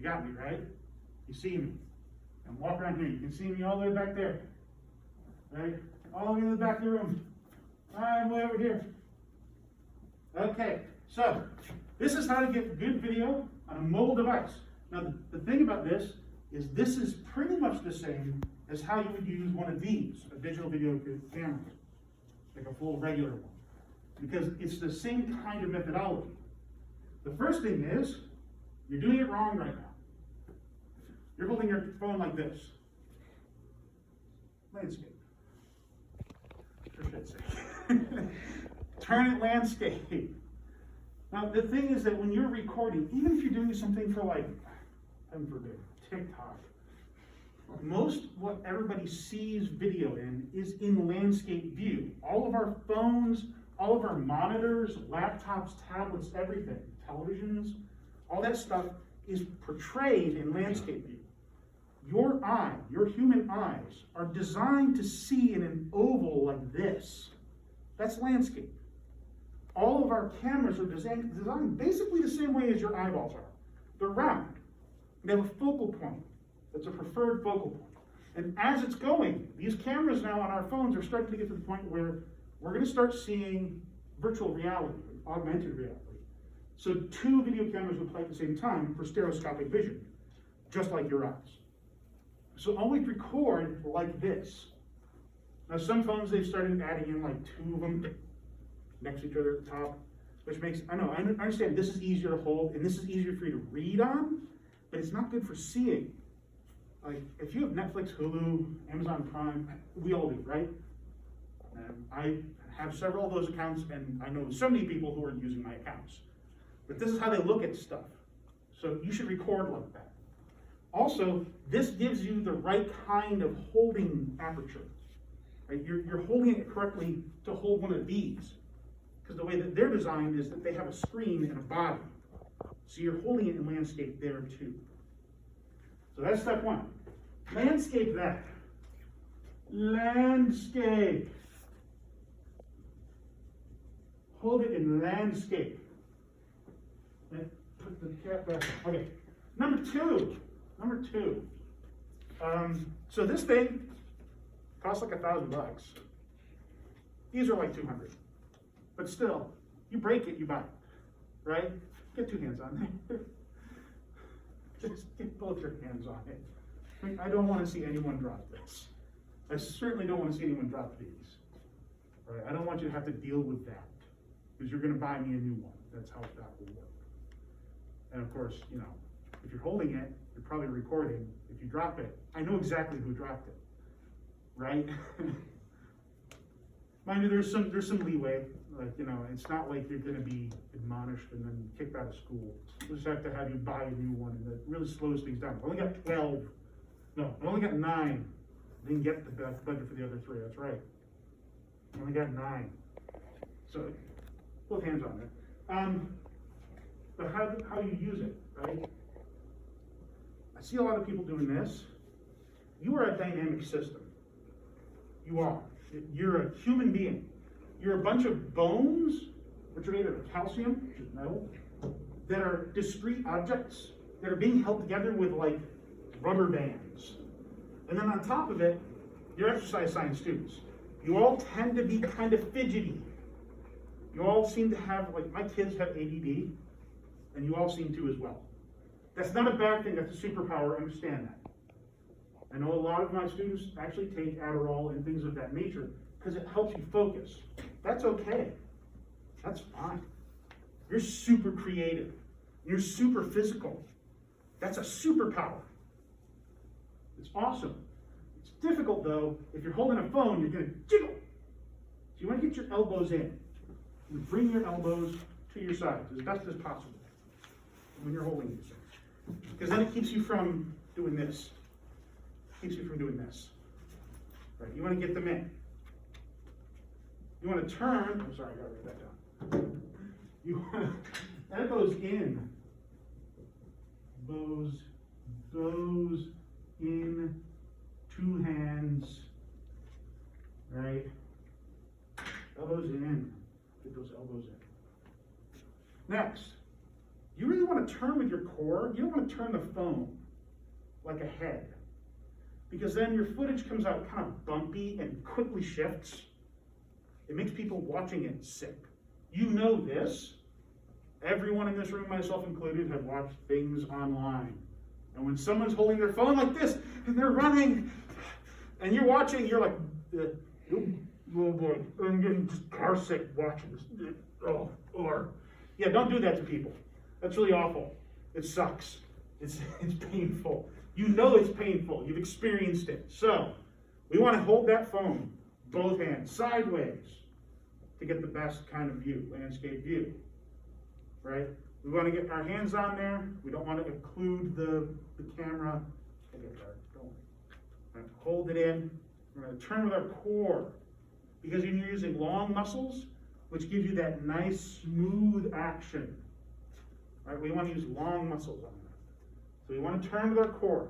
got me, right? You see me. I'm walking around here. You can see me all the way back there. Right? All the way to the back of the room. I'm way over here. Okay, so this is how to get good video on a mobile device. Now, the thing about this is pretty much the same as how you would use one of these, a digital video camera, like a full regular one, because it's the same kind of methodology. The first thing is, you're doing it wrong right now. You're holding your phone like this. Landscape. For shit's sake. Turn it landscape. Now, the thing is that when you're recording, even if you're doing something for like, heaven forbid, TikTok, most what everybody sees video in is in landscape view. All of our phones, all of our monitors, laptops, tablets, everything, televisions, all that stuff is portrayed in landscape view. Your eye, your human eyes, are designed to see in an oval like this. That's landscape. All of our cameras are designed basically the same way as your eyeballs are. They're round. They have a focal point. That's a preferred focal point. And as it's going, these cameras now on our phones are starting to get to the point where we're going to start seeing virtual reality, augmented reality. So 2 video cameras will play at the same time for stereoscopic vision, just like your eyes. So always record like this. Now some phones, they've started adding in like 2 of them next to each other at the top, which makes, I understand this is easier to hold and this is easier for you to read on, but it's not good for seeing. Like if you have Netflix, Hulu, Amazon Prime, we all do, right? I have several of those accounts and I know so many people who are using my accounts. But this is how they look at stuff. So you should record like that. Also, this gives you the right kind of holding aperture. Right? You're holding it correctly to hold one of these. Because the way that they're designed is that they have a screen and a body. So you're holding it in landscape there too. So that's step 1. Landscape that. Landscape. Hold it in landscape. And put the cap back on. Okay. Number two. So this thing costs like $1,000. These are like 200. But still, you break it, you buy it, right? Get 2 hands on it. Just get both your hands on it. I don't want to see anyone drop this. I certainly don't want to see anyone drop these. Right? I don't want you to have to deal with that because you're going to buy me a new one. That's how that will work. And of course, if you're holding it, you're probably recording. If you drop it, I know exactly who dropped it, right? Mind you, there's some leeway. Like, it's not like you're going to be admonished and then kicked out of school. We'll just have to have you buy a new one, and that really slows things down. I only got 12. No, I only got 9. I didn't get the budget for the other 3. That's right. I only got 9. So, both hands on it. But how you use it, right? I see a lot of people doing this. You are a dynamic system. You are. You're a human being. You're a bunch of bones, which are made of calcium, which is metal, that are discrete objects that are being held together with like rubber bands. And then on top of it, you're exercise science students. You all tend to be kind of fidgety. You all seem to have, like my kids have ADD, and you all seem to as well. That's not a bad thing, that's a superpower, understand that. I know a lot of my students actually take Adderall and things of that nature because it helps you focus. That's okay. That's fine. You're super creative. You're super physical. That's a superpower. It's awesome. It's difficult though, if you're holding a phone, you're gonna jiggle. So you wanna get your elbows in. You bring your elbows to your sides as best as possible when you're holding these things. Because then it keeps you from doing this. Keeps you from doing this. Right? You want to get them in. You want to turn. I'm sorry, I got to write that down. You want elbows in. Goes in. 2 hands. Right? Elbows in. Get those elbows in. Next, you really want to to turn with your core, you don't want to turn the phone like a head, because then your footage comes out kind of bumpy and quickly shifts. It makes people watching it sick. You know this. Everyone in this room, myself included, have watched things online. And when someone's holding their phone like this, and they're running, and you're watching, you're like, oh boy, I'm getting just car sick watching this. Yeah, don't do that to people. That's really awful. It sucks. It's painful. You know it's painful. You've experienced it. So, we want to hold that phone, both hands, sideways, to get the best kind of view, landscape view, right? We want to get our hands on there. We don't want to occlude the camera. Right, hold it in. We're going to turn with our core, because you're using long muscles, which gives you that nice, smooth action. Right? We want to use long muscles on that. So we want to turn with our core.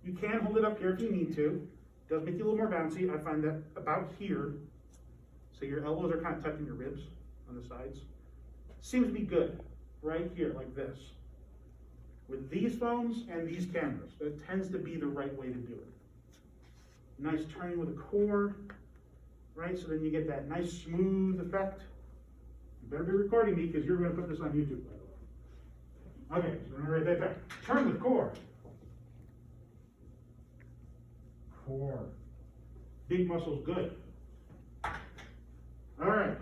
You can hold it up here if you need to. It does make you a little more bouncy. I find that about here. So your elbows are kind of touching your ribs on the sides. Seems to be good right here, like this. With these phones and these cameras, that tends to be the right way to do it. Nice turning with a core, right? So then you get that nice smooth effect. You better be recording me, because you're going to put this on YouTube, by the way. Okay, so I'm going to write that down. Turn with core. Core. Big muscles, good. All right.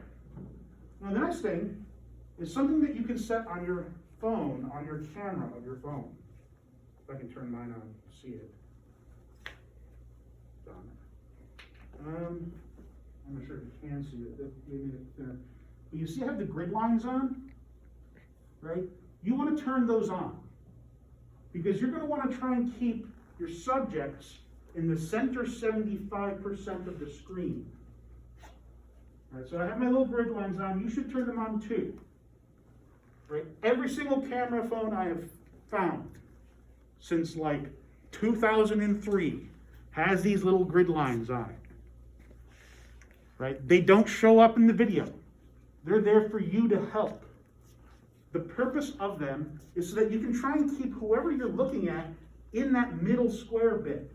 Now the next thing is something that you can set on your phone, on your camera of your phone. If I can turn mine on, see it. Done. I'm not sure if you can see it. Maybe it's thinner. But you see I have the grid lines on, right? You want to turn those on, because you're going to want to try and keep your subjects in the center 75% of the screen. All right, so I have my little grid lines on. You should turn them on too. Right? Every single camera phone I have found since like 2003 has these little grid lines on it. Right? They don't show up in the video. They're there for you to help. The purpose of them is so that you can try and keep whoever you're looking at in that middle square bit.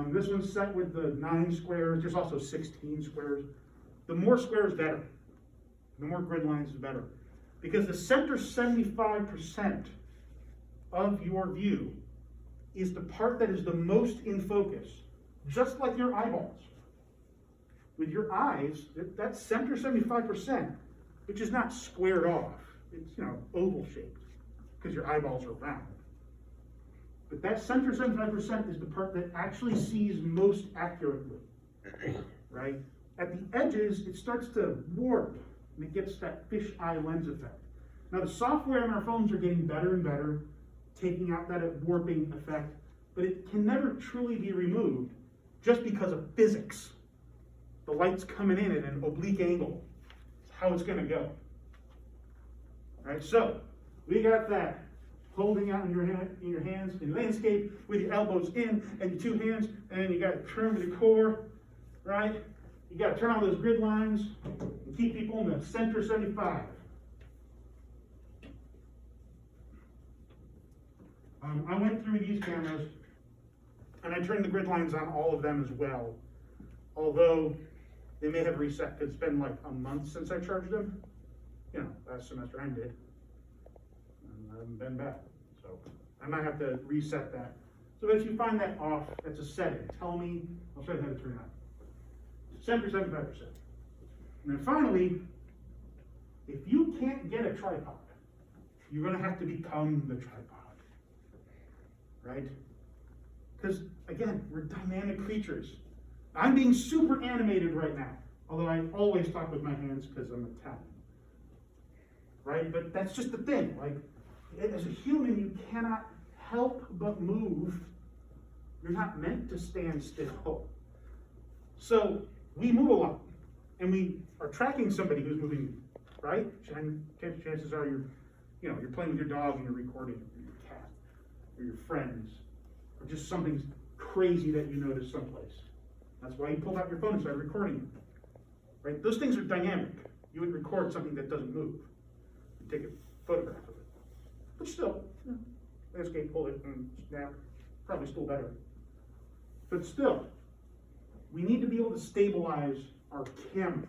This one's set with the 9 squares. There's also 16 squares. The more squares, better. The more grid lines, the better. Because the center 75% of your view is the part that is the most in focus, just like your eyeballs. With your eyes, that center 75%, which is not squared off, it's oval shaped, because your eyeballs are round. But that center 75% is the part that actually sees most accurately, right? At the edges, it starts to warp, and it gets that fisheye lens effect. Now, the software on our phones are getting better and better, taking out that warping effect, but it can never truly be removed just because of physics. The light's coming in at an oblique angle. It's how it's going to go. All right, so we got that. Holding out in your hands in landscape with your elbows in and your 2 hands, and you got to turn with your core, right? You got to turn on those grid lines and keep people in the center 75. I went through these cameras and I turned the grid lines on all of them as well, although they may have reset because it's been like a month since I charged them. Last semester ended. I haven't been back, so I might have to reset that. So if you find that off, that's a setting. Tell me, I'll show you how to turn it on. Center 75%. And then finally, if you can't get a tripod, you're going to have to become the tripod, right? Because again, we're dynamic creatures. I'm being super animated right now, although I always talk with my hands because I'm Italian, right? But that's just the thing. Like, as a human, you cannot help but move. You're not meant to stand still. So we move a lot, and we are tracking somebody who's moving, right? Chances are you're playing with your dog and you're recording, or your cat, or your friends, or just something crazy that you noticed someplace. That's why you pulled out your phone and started recording it, right? Those things are dynamic. You would record something that doesn't move. You take a photograph of it. escape, pull it, and snap. Probably still better. But still, we need to be able to stabilize our camera.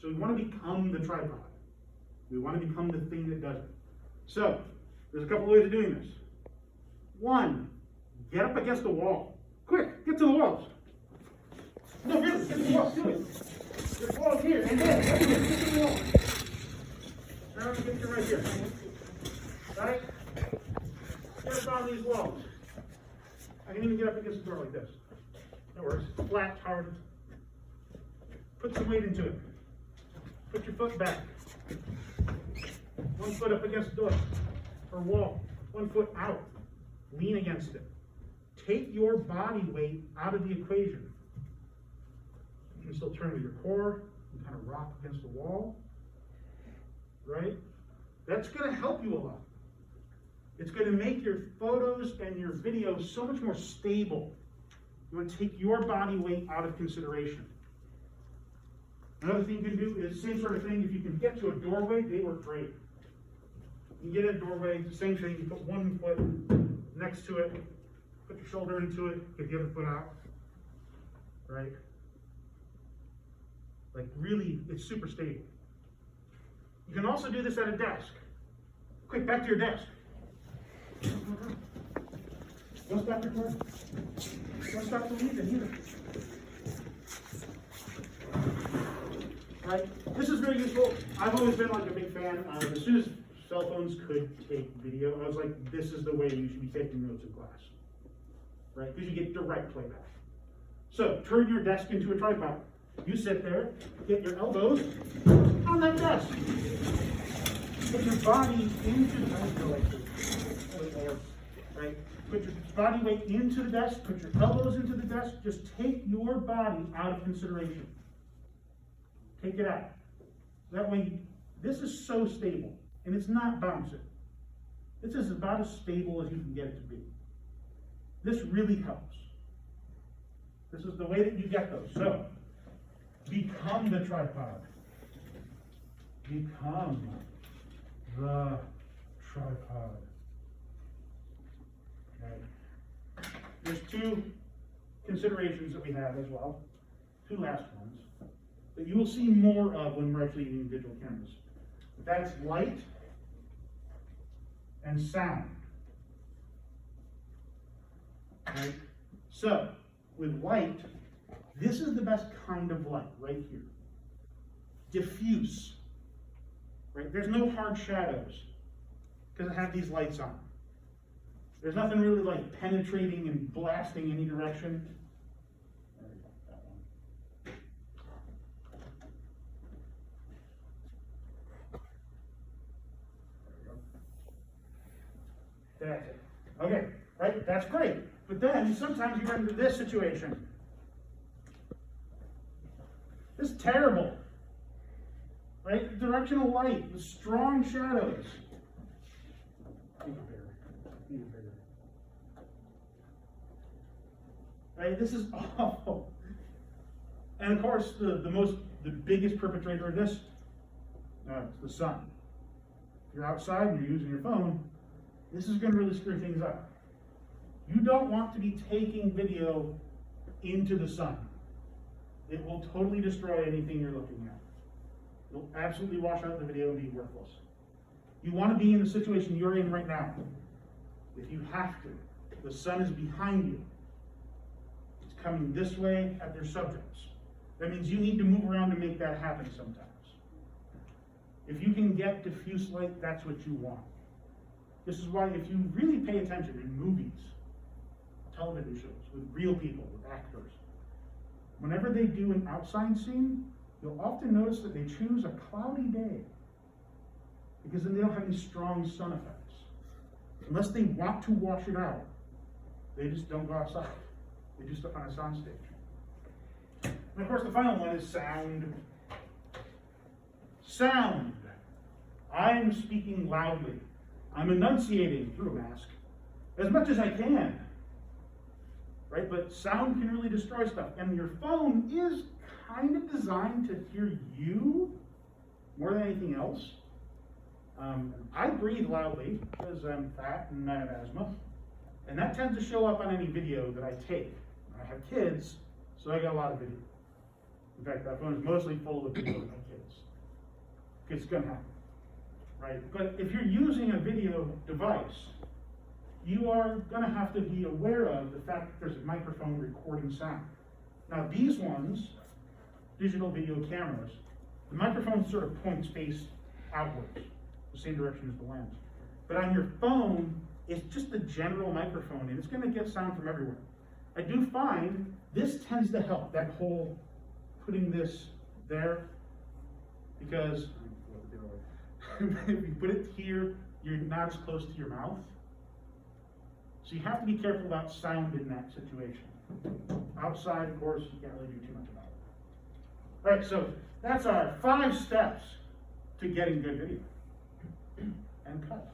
So we want to become the tripod. We want to become the thing that does it. So, there's a couple ways of doing this. One, get up against the wall. Quick, get to the walls. No, really, get to the walls, do it. There's walls here, and there, right here, get to the wall. Now I'm going to get you right here. Right? Get up on these walls. I can even get up against the door like this. That works. Flat, hard. Put some weight into it. Put your foot back. One foot up against the door or wall. 1 foot out. Lean against it. Take your body weight out of the equation. You can still turn with your core and kind of rock against the wall. Right? That's going to help you a lot. It's going to make your photos and your videos so much more stable. You want to take your body weight out of consideration. Another thing you can do is the same sort of thing. If you can get to a doorway, they work great. You get a doorway, it's the same thing. You put 1 foot next to it, put your shoulder into it, get the other foot out. Right? Like really, it's super stable. You can also do this at a desk. Quick, back to your desk. Don't stop recording. Don't stop believing either. Right? This is very useful. I've always been like a big fan. As soon as cell phones could take video, I was like, this is the way you should be taking notes in class. Right? Because you get direct playback. So, turn your desk into a tripod. You sit there, get your elbows on that desk. Put your body into the right? Put your body weight into the desk, put your elbows into the desk, just take your body out of consideration. Take it out. That way, this is so stable, and it's not bouncing. This is about as stable as you can get it to be. This really helps. This is the way that you get those. So, become the tripod. Become the tripod. Okay. There's 2 considerations that we have as well. 2 last ones that you will see more of when we're actually using digital cameras. That's light and sound. Right? So, with light, this is the best kind of light right here. Diffuse. Right? There's no hard shadows because I have these lights on. There's nothing really like penetrating and blasting any direction. There we go, that one. There we go. That's it. Okay, right? That's great. But then sometimes you run into this situation. This is terrible. Right? Directional light, the strong shadows. Make it bigger. Make it bigger. Right? This is awful. And of course, the biggest perpetrator of this, it's the sun. If you're outside and you're using your phone, this is going to really screw things up. You don't want to be taking video into the sun. It will totally destroy anything you're looking at. It'll absolutely wash out the video and be worthless. You want to be in the situation you're in right now. If you have to, the sun is behind you. It's coming this way at their subjects. That means you need to move around to make that happen sometimes. If you can get diffuse light, that's what you want. This is why if you really pay attention in movies, television shows, with real people, with actors, whenever they do an outside scene, you'll often notice that they choose a cloudy day because then they don't have any strong sun effects. Unless they want to wash it out, they just don't go outside. They do stuff on a soundstage. And of course, the final one is sound. Sound. I'm speaking loudly. I'm enunciating through a mask as much as I can. Right? But sound can really destroy stuff. And your phone is kind of designed to hear you more than anything else. I breathe loudly because I'm fat and I have asthma, and that tends to show up on any video that I take. I have kids, so I got a lot of video. In fact, that phone is mostly full of video of my kids. It's gonna happen, right? But if you're using a video device, you are gonna have to be aware of the fact that there's a microphone recording sound. Now these ones, digital video cameras, the microphone sort of points face outwards, the same direction as the lens. But on your phone, it's just a general microphone, and it's gonna get sound from everywhere. I do find this tends to help, that whole putting this there, because if you put it here, you're not as close to your mouth. So you have to be careful about sound in that situation. Outside, of course, you can't really do too much about it. All right, so that's our 5 steps to getting good video. And cut.